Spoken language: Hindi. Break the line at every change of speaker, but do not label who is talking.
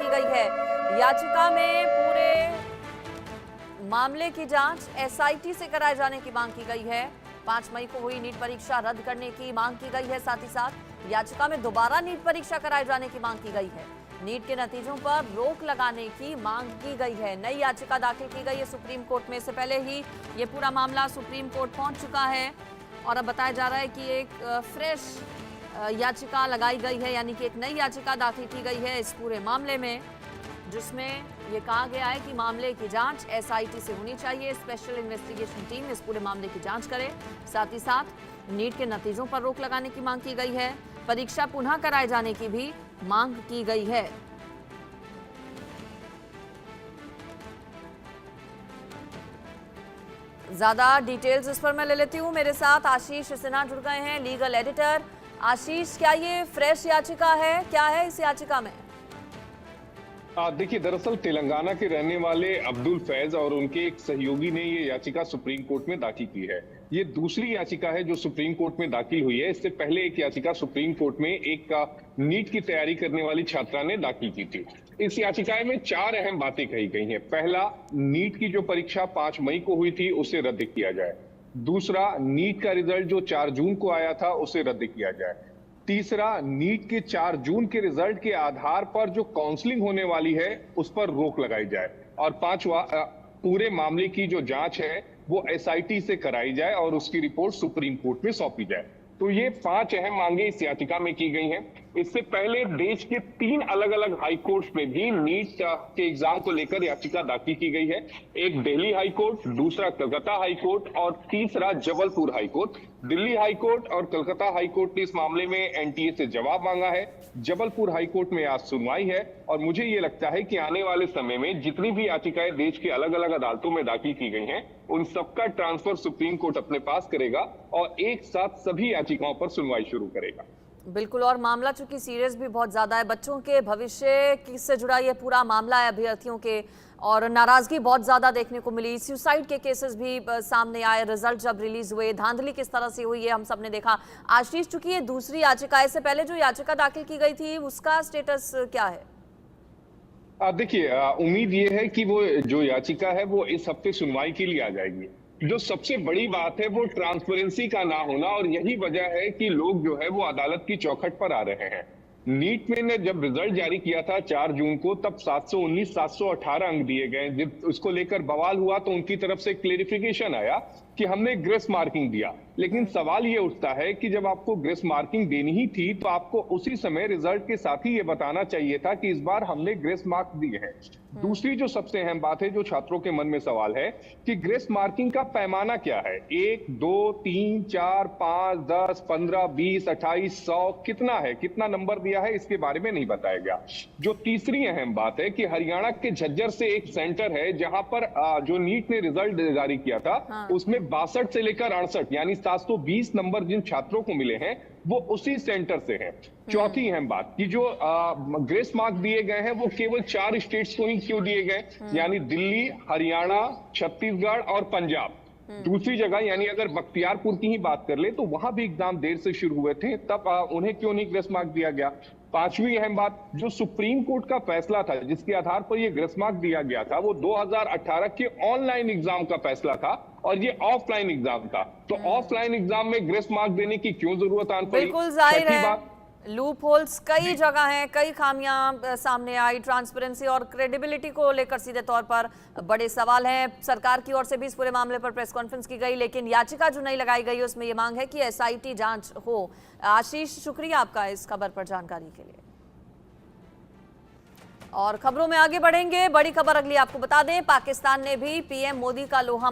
की गई है। याचिका में पूरे मामले की जांच एसआईटी से कराए जाने की मांग की गई है। 5 मई को हुई नीट परीक्षा रद्द करने की मांग की गई है। साथ ही साथ याचिका में दोबारा नीट परीक्षा कराए जाने की मांग की गई है। नीट के नतीजों पर रोक लगाने की मांग की गई है। नई याचिका दाखिल की गई है सुप्रीम कोर्ट में। इससे पहले ही ये पूरा मामला सुप्रीम कोर्ट पहुंच चुका है और अब बताया जा रहा है कि एक फ्रेश याचिका लगाई गई है, यानी कि एक नई याचिका दाखिल की गई है इस पूरे मामले में, जिसमें ये कहा गया है कि मामले की जांच एसआईटी से होनी चाहिए। स्पेशल इन्वेस्टिगेशन टीम इस पूरे मामले की जांच करे। साथ ही साथ नीट के नतीजों पर रोक लगाने की मांग की गई है। परीक्षा पुनः कराए जाने की भी मांग की गई है। ज्यादा डिटेल्स इस पर मैं ले लेती हूँ। मेरे साथ आशीष सिन्हा जुड़ गए हैं, लीगल एडिटर। आशीष, क्या ये फ्रेश याचिका है? क्या है इस याचिका में?
देखिए, दरअसल तेलंगाना के रहने वाले अब्दुल फैज और उनके एक सहयोगी ने ये याचिका सुप्रीम कोर्ट में दाखिल की है। ये दूसरी याचिका है जो सुप्रीम कोर्ट में दाखिल हुई है। इससे पहले एक याचिका सुप्रीम कोर्ट में एक नीट की तैयारी करने वाली छात्रा ने दाखिल की थी। इस याचिका में 4 अहम बातें कही गई हैं। पहला, नीट की जो परीक्षा 5 मई को हुई थी उसे रद्द किया जाए। दूसरा, नीट का रिजल्ट जो 4 जून को आया था उसे रद्द किया जाए। तीसरा, नीट के 4 जून के रिजल्ट के आधार पर जो काउंसलिंग होने वाली है उस पर रोक लगाई जाए। और पांचवा, पूरे मामले की जो जांच है वो एसआईटी से कराई जाए और उसकी रिपोर्ट सुप्रीम कोर्ट में सौंपी जाए। तो ये 5 अहम मांगे इस याचिका में की गई हैं। इससे पहले देश के 3 अलग अलग हाई कोर्ट में भी नीट के एग्जाम को लेकर याचिका दाखिल की गई है। एक दिल्ली हाई कोर्ट, दूसरा कलकत्ता हाई कोर्ट और तीसरा Jabalpur high court. Delhi high court और कलकत्ता हाई कोर्ट ने इस मामले में एनटीए से जवाब मांगा है। जबलपुर हाई कोर्ट में आज सुनवाई है और मुझे ये लगता है कि आने वाले समय में जितनी भी याचिकाएं देश के अलग अलग अदालतों में दाखिल की गई हैं, उन सबका ट्रांसफर सुप्रीम कोर्ट अपने पास करेगा और एक साथ सभी याचिकाओं पर सुनवाई शुरू करेगा।
बिल्कुल, और मामला चूंकि सीरियस भी बहुत ज्यादा है, बच्चों के भविष्य से जुड़ा ये पूरा मामला है, अभ्यर्थियों के, और नाराजगी बहुत ज्यादा देखने को मिली। सुसाइड के केसेस भी सामने आए, रिजल्ट जब रिलीज हुए, धांधली किस तरह से हुई है हम सब ने देखा। आशीष, चूंकि ये दूसरी याचिका, इससे पहले जो याचिका दाखिल की गई थी उसका स्टेटस क्या है?
देखिए, उम्मीद ये है कि वो जो याचिका है वो इस हफ्ते सुनवाई के लिए आ जाएगी। जो सबसे बड़ी बात है वो ट्रांसपेरेंसी का ना होना, और यही वजह है कि लोग जो है वो अदालत की चौखट पर आ रहे हैं। नीट में ने जब रिजल्ट जारी किया था 4 जून को, तब 719 718 अंक दिए गए। जब उसको लेकर बवाल हुआ तो उनकी तरफ से क्लेरिफिकेशन आया कि हमने ग्रेस मार्किंग दिया। लेकिन सवाल ये उठता है कि जब आपको ग्रेस मार्किंग देनी ही थी तो आपको उसी समय रिजल्ट के साथ ही ये बताना चाहिए था कि इस बार हमने ग्रेस मार्क्स दिए हैं। दूसरी जो सबसे अहम बात है, जो छात्रों के मन में सवाल है कि ग्रेस मार्किंग का पैमाना क्या है। 1, 2, 3, 4, 5, 10, 15, 20, 28, 100 कितना है, कितना नंबर दिया है, इसके बारे में नहीं बताया गया। जो तीसरी अहम बात है कि हरियाणा के झज्जर से एक सेंटर है जहां पर जो नीट ने रिजल्ट जारी किया था उसमें 62 से लेकर 68 यानी 720 नंबर जिन छात्रों को मिले हैं वो उसी सेंटर से हैं। चौथी अहम बात कि जो ग्रेस मार्क दिए गए हैं वो केवल 4 स्टेट्स को ही क्यों दिए गए, यानी दिल्ली, हरियाणा, छत्तीसगढ़ और पंजाब। दूसरी जगह यानी अगर बख्तियारपुर की ही बात कर ले तो वहां भी एग्जाम देर से शुरू हुए थे, तब उन्हें क्यों नहीं ग्रेस मार्क दिया गया। पांचवी अहम बात, जो सुप्रीम कोर्ट का फैसला था जिसके आधार पर यह ग्रेस मार्क दिया गया था वो 2018 के ऑनलाइन एग्जाम का फैसला था और ये ऑफलाइन एग्जाम था। तो ऑफलाइन एग्जाम में ग्रेस मार्क देने की क्यों जरूरत आन पड़ी।
बिल्कुल जाहिर है, लूप होल्स कई जगह हैं, कई खामियां सामने आई। ट्रांसपेरेंसी और क्रेडिबिलिटी को लेकर सीधे तौर पर बड़े सवाल हैं। सरकार की ओर से भी इस पूरे मामले पर प्रेस कॉन्फ्रेंस की गई, लेकिन याचिका जो नहीं लगाई गई उसमें यह मांग है कि एसआईटी जांच हो। आशीष, शुक्रिया आपका इस खबर पर जानकारी के लिए। और खबरों में आगे बढ़ेंगे, बड़ी खबर अगली आपको बता दें, पाकिस्तान ने भी पीएम मोदी का लोहा